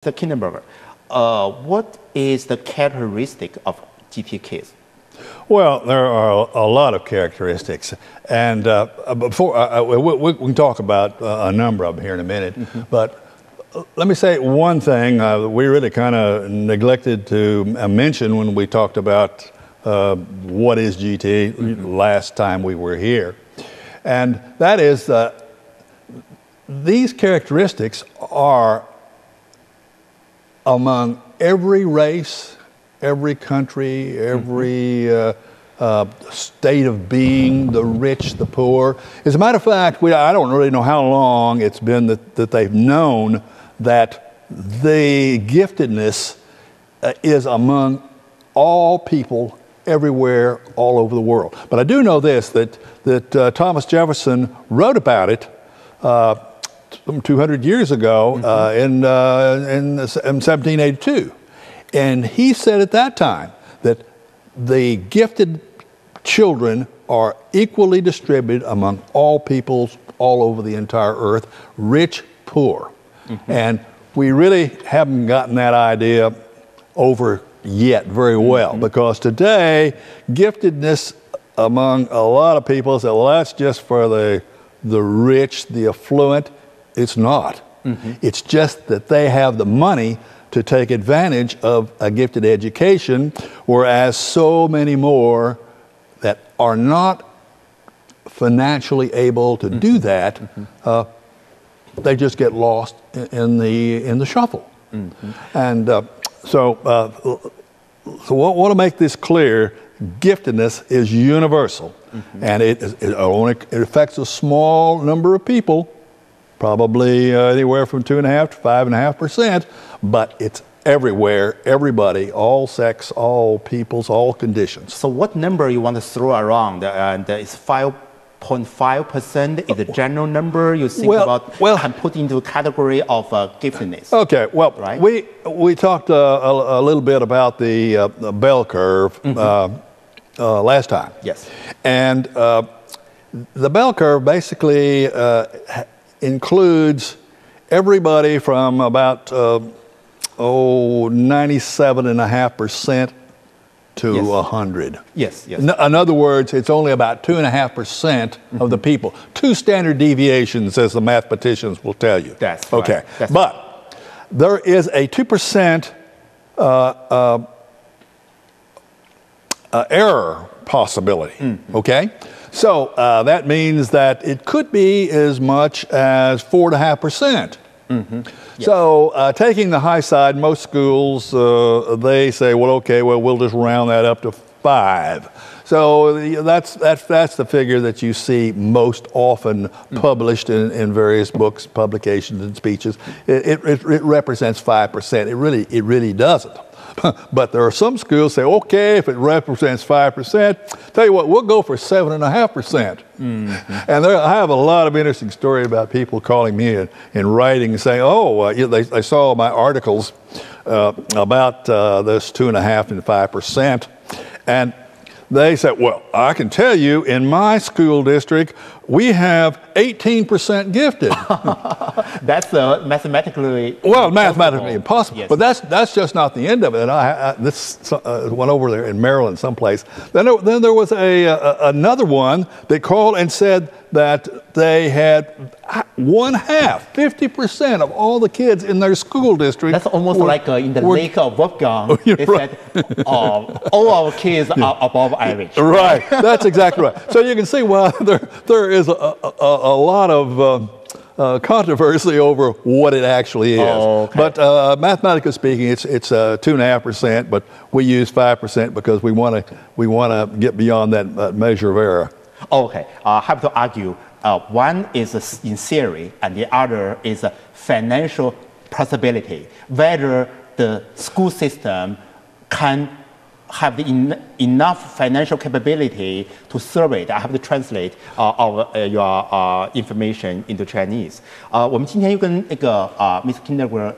The Kantenberger, what is the characteristic of GT kids? Well, there are a lot of characteristics, and we can talk about a number of them here in a minute. But let me say one thing we really kind of neglected to mention when we talked about what is GT last time we were here, and that is these characteristics are among every race, every country, every state of being, the rich, the poor. As a matter of fact, I don't really know how long it's been that they've known that the giftedness is among all people everywhere, all over the world. But I do know this, that Thomas Jefferson wrote about it 200 years ago in 1782. And he said at that time that the gifted children are equally distributed among all peoples all over the entire earth, rich, poor. And we really haven't gotten that idea over yet very well, because today giftedness among a lot of people say, well, that's just for the rich, the affluent. It's not. It's just that they have the money to take advantage of a gifted education, whereas so many more that are not financially able to do that, they just get lost in the shuffle. And so I want to make this clear: giftedness is universal, and it affects a small number of people. Probably anywhere from 2.5 to 5.5%, but it's everywhere, everybody, all sex, all peoples, all conditions. So what number you want to throw around? And it's 5.5% is the general number you think and put into a category of giftedness. Okay, well, right? we talked a little bit about the bell curve last time. Yes. And the bell curve basically includes everybody from about 97.5% to 100. Yes, yes. In other words, it's only about 2.5% of the people. 2 standard deviations, as the mathematicians will tell you. That's okay. Right. That's but there is a 2% error possibility. Okay. So that means that it could be as much as 4.5%. Yes. So taking the high side, most schools, they say, well, okay, well, we'll just round that up to 5. So that's the figure that you see most often published in various books, publications, and speeches. It represents 5%. It really doesn't. But there are some schools say, okay, if it represents 5%, tell you what, we'll go for 7.5%. And I have a lot of interesting stories about people calling me in writing and saying, oh, they saw my articles about this 2.5% and 5%. And they said, well, I can tell you, in my school district, we have 18% gifted. That's mathematically mathematically impossible. Yes. But that's just not the end of it. And this went over there in Maryland someplace. Then there was another one that called and said that they had 50% of all the kids in their school district. That's almost like in the lake of Wolfgang. They said all our kids are above average. Right. That's exactly right. So you can see why there is a lot of controversy over what it actually is. Okay. But mathematically speaking, it's 2.5%, but we use 5% because we want to get beyond that measure of error. Okay, I have to argue. One is in theory, and the other is a financial possibility. Whether the school system can have enough financial capability to serve it. I have to translate your information into Chinese. 我们今天又跟那个Miss Kantenberger